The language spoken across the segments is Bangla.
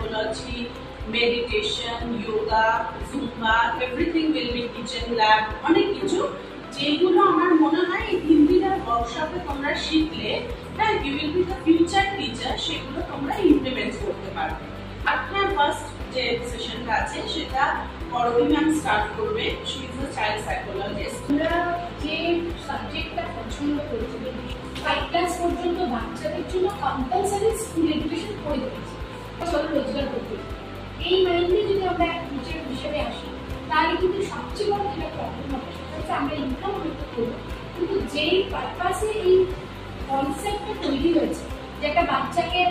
psychology, meditation, yoga, zumba, everything will be kitchen lab, অনেক কিছু যেগুলো আমার মনে হয় এই 3 দিনের ওয়ার্কশপে তোমরা শিখলে হ্যাঁ you will be the future teacher, সেগুলো তোমরা ইমপ্লিমেন্ট করতে পারবে। আপনার ফার্স্ট যে সেশনটা আছে সেটা পরবী ম্যাম স্টার্ট করবে। She is a child psychologist. আমরা যে সাবজেক্টটা পছন্দ করেছি 5 ক্লাস পর্যন্ত বাচ্চাদের জন্য কম্পালসারি স্কুল এডুকেশন করে দিয়েছি, চলো রোজগার করতে। এই মাইন্ডে যদি আমরা টিচার হিসেবে আসি তাহলে কিন্তু সবচেয়ে বড় যেটা প্রবলেম হবে সেটা হচ্ছে আমরা ইনকাম করতে করবো, কিন্তু যেই পারপাসে এই কনসেপ্টটা তৈরি হয়েছে যে একটা বাচ্চাকে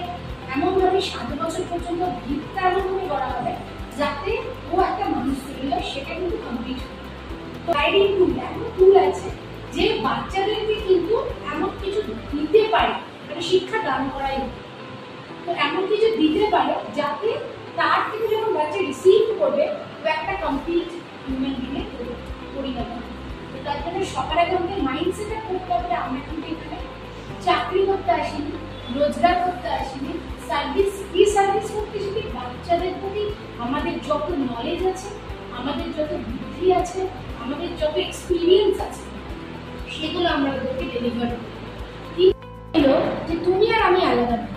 এমনভাবে 7 বছর পর্যন্ত ভিত্তা এমনভাবে করা হবে যাতে ও একটা মানুষ তৈরি হয়, সেটা কিন্তু কমপ্লিট হবে। তো গাইডিং টুল এমন টুল আছে যে বাচ্চাদেরকে কিন্তু এমন কিছু দিতে পারে, মানে শিক্ষা দান করাই, তো এমন কিছু দিতে পারে যাতে তার থেকে যখন বাচ্চা রিসিভ করবে ও একটা কমপ্লিট হিউম্যান বিংয়ে পরিণত হবে। তো তার জন্য সবার আগে আমাদের মাইন্ডসেটটা করতে হবে আমরা কিন্তু এখানে চাকরি করতে আসিনি, রোজগার করতে আসিনি, সার্ভিস করতে এসেছি। বাচ্চাদের প্রতি আমাদের যত নলেজ আছে, আমাদের যত বুদ্ধি আছে, আমাদের যত এক্সপিরিয়েন্স আছে সেগুলো আমরা ওদেরকে ডেলিভার করি। হলো যে তুমি আর আমি আলাদা নই,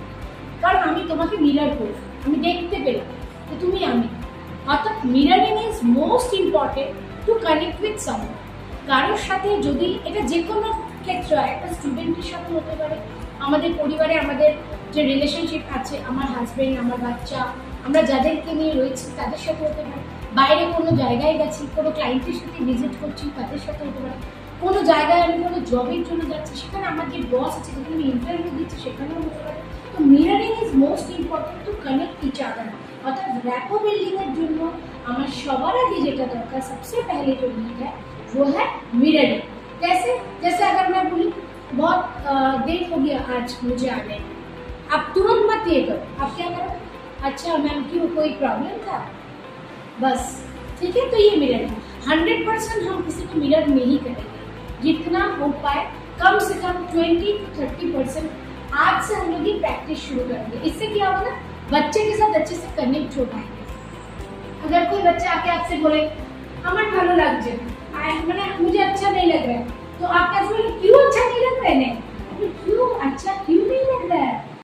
কারণ আমি তোমাকে মিরার করব, আমি দেখতে পেলাম যে তুমি আমি, অর্থাৎ mirroring is most important to connect with someone. কারোর সাথে যদি এটা যে কোনো ক্ষেত্রে হয়, একটা স্টুডেন্টের সাথে হতে পারে, আমাদের পরিবারে আমাদের যে রিলেশনশিপ আছে, আমার হাজব্যান্ড, আমার বাচ্চা, আমরা যাদেরকে নিয়ে রয়েছি তাদের সাথে হতে পারে, বাইরে কোনো জায়গায় গেছি, কোনো ক্লায়েন্টের সাথে ভিজিট করছি তাদের সাথে হতে পারে, কোনো জায়গায় আমি কোনো জবের জন্য যাচ্ছি সেখানে আমার যে বস আছে যেখানে আমি ইন্টারভিউ দিচ্ছি সেখানেও হতে পারে। তো mirroring is most important to connect each other, অর্থাৎ র্যাপো বিল্ডিং এর জন্য আমার সবার আগে যেটা দরকার सबसे पहले जो नीड है वो है मिररिंग। जैसे अगर मैं बोली बहुत देर हो गया आज मुझे आने, आप तुरंत मत ये करो, आप क्या करो, अच्छा मैम क्यों कोई प्रॉब्लम था, बस ठीक है। तो ये मिररिंग 100% हम किसी को मिरर नहीं करेंगे, जितना हो पाए कम से कम 20 to 30% आज से हम लोग ये प्रैक्टिस शुरू करेंगे। इससे क्या होगा ना, बच्चे के साथ अच्छे से कनेक्ट हो पाएंगे। अगर कोई बच्चा आके आपसे बोले हमारे भालो लग जाए, मैंने मुझे अच्छा नहीं लग रहा है, तो आप कैसे बोले क्यों अच्छा नहीं लग रहा है, क्यों अच्छा क्यों नहीं लग रहा है,